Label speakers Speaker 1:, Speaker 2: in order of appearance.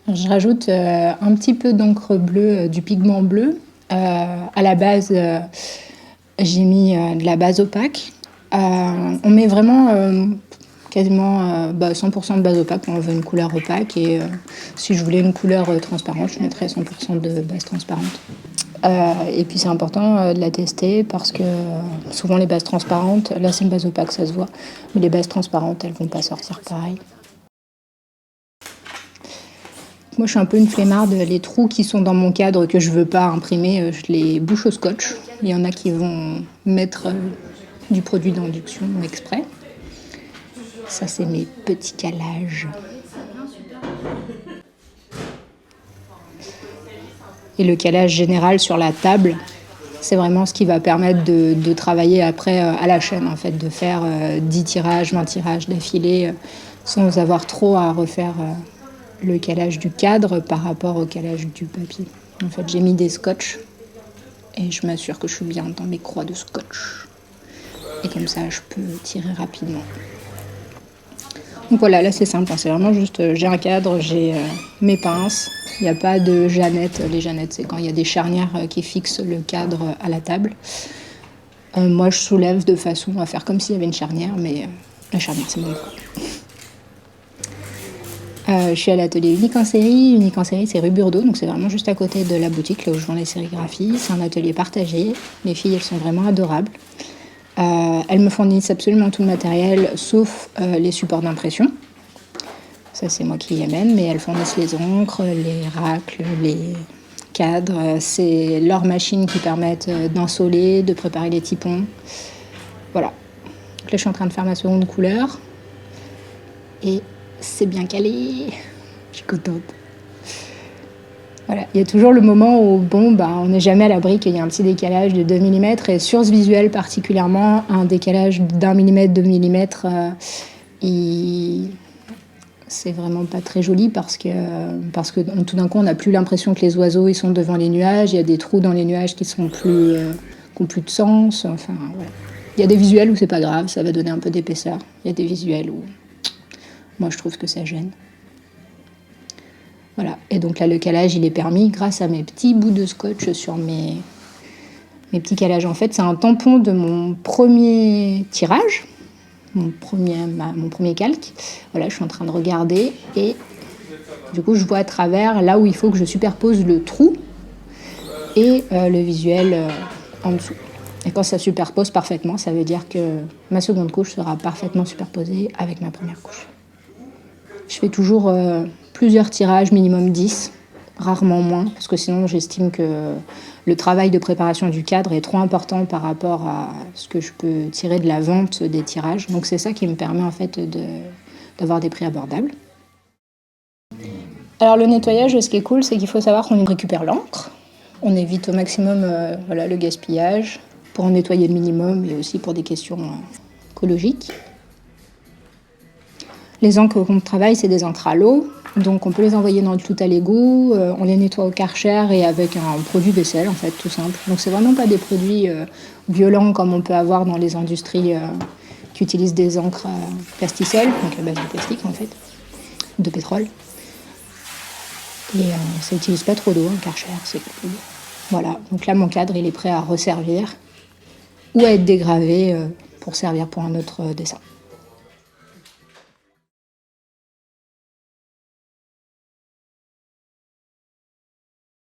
Speaker 1: Je rajoute un petit peu d'encre bleue, du pigment bleu. À la base, j'ai mis de la base opaque. On met vraiment quasiment 100% de base opaque quand on veut une couleur opaque. Et si je voulais une couleur transparente, je mettrais 100% de base transparente. Et puis c'est important de la tester parce que souvent les bases transparentes, là c'est une base opaque, ça se voit, mais les bases transparentes, elles vont pas sortir pareil. Moi je suis un peu une flemmarde, les trous qui sont dans mon cadre que je veux pas imprimer, je les bouche au scotch. Il y en a qui vont mettre du produit d'induction exprès. Ça c'est mes petits calages. Et le calage général sur la table, c'est vraiment ce qui va permettre de travailler après à la chaîne, en fait, de faire 10 tirages, 20 tirages d'affilée, sans avoir trop à refaire le calage du cadre par rapport au calage du papier. En fait, j'ai mis des scotch et je m'assure que je suis bien dans mes croix de scotch. Et comme ça, je peux tirer rapidement. Donc voilà, là c'est simple, c'est vraiment juste, j'ai un cadre, j'ai mes pinces, il n'y a pas de jeannettes. Les jeannettes, c'est quand il y a des charnières qui fixent le cadre à la table. Moi, je soulève de façon à faire comme s'il y avait une charnière, mais la charnière, c'est mon bras. Je suis à l'atelier Unique en série. Unique en série, c'est rue Burdeau, donc c'est vraiment juste à côté de la boutique, là où je vends les sérigraphies. C'est un atelier partagé. Les filles, elles sont vraiment adorables. Elles me fournissent absolument tout le matériel, sauf les supports d'impression. Ça, c'est moi qui y amène, mais elles fournissent les encres, les racles, les cadres. C'est leurs machines qui permettent d'insoler, de préparer les typons. Voilà. Donc là, je suis en train de faire ma seconde couleur. Et c'est bien calé. Je suis contente. Voilà. Il y a toujours le moment où, on n'est jamais à l'abri qu'il y ait un petit décalage de 2 mm. Et sur ce visuel particulièrement, un décalage d'1 mm, 2 mm, c'est vraiment pas très joli parce que tout d'un coup, on n'a plus l'impression que les oiseaux ils sont devant les nuages. Il y a des trous dans les nuages qui ont plus de sens. Enfin, voilà. Il y a des visuels où c'est pas grave, ça va donner un peu d'épaisseur. Il y a des visuels où moi je trouve que ça gêne. Voilà. Et donc là, le calage, il est permis grâce à mes petits bouts de scotch sur mes petits calages. En fait, c'est un tampon de mon premier tirage, mon premier calque. Voilà, je suis en train de regarder et du coup, je vois à travers là où il faut que je superpose le trou et le visuel en dessous. Et quand ça superpose parfaitement, ça veut dire que ma seconde couche sera parfaitement superposée avec ma première couche. Je fais toujours plusieurs tirages, minimum 10, rarement moins, parce que sinon j'estime que le travail de préparation du cadre est trop important par rapport à ce que je peux tirer de la vente des tirages. Donc c'est ça qui me permet en fait d'avoir des prix abordables. Alors le nettoyage, ce qui est cool, c'est qu'il faut savoir qu'on récupère l'encre. On évite au maximum le gaspillage pour en nettoyer le minimum et aussi pour des questions écologiques. Les encres qu'on travaille, c'est des encres à l'eau, donc on peut les envoyer dans le tout à l'égout, on les nettoie au Karcher et avec un produit vaisselle, en fait, tout simple. Donc c'est vraiment pas des produits violents comme on peut avoir dans les industries qui utilisent des encres plasticelles, donc à base de plastique, en fait, de pétrole. Et ça n'utilise pas trop d'eau, un Karcher, c'est cool. Voilà, donc là, mon cadre, il est prêt à resservir ou à être dégravé pour servir pour un autre dessin.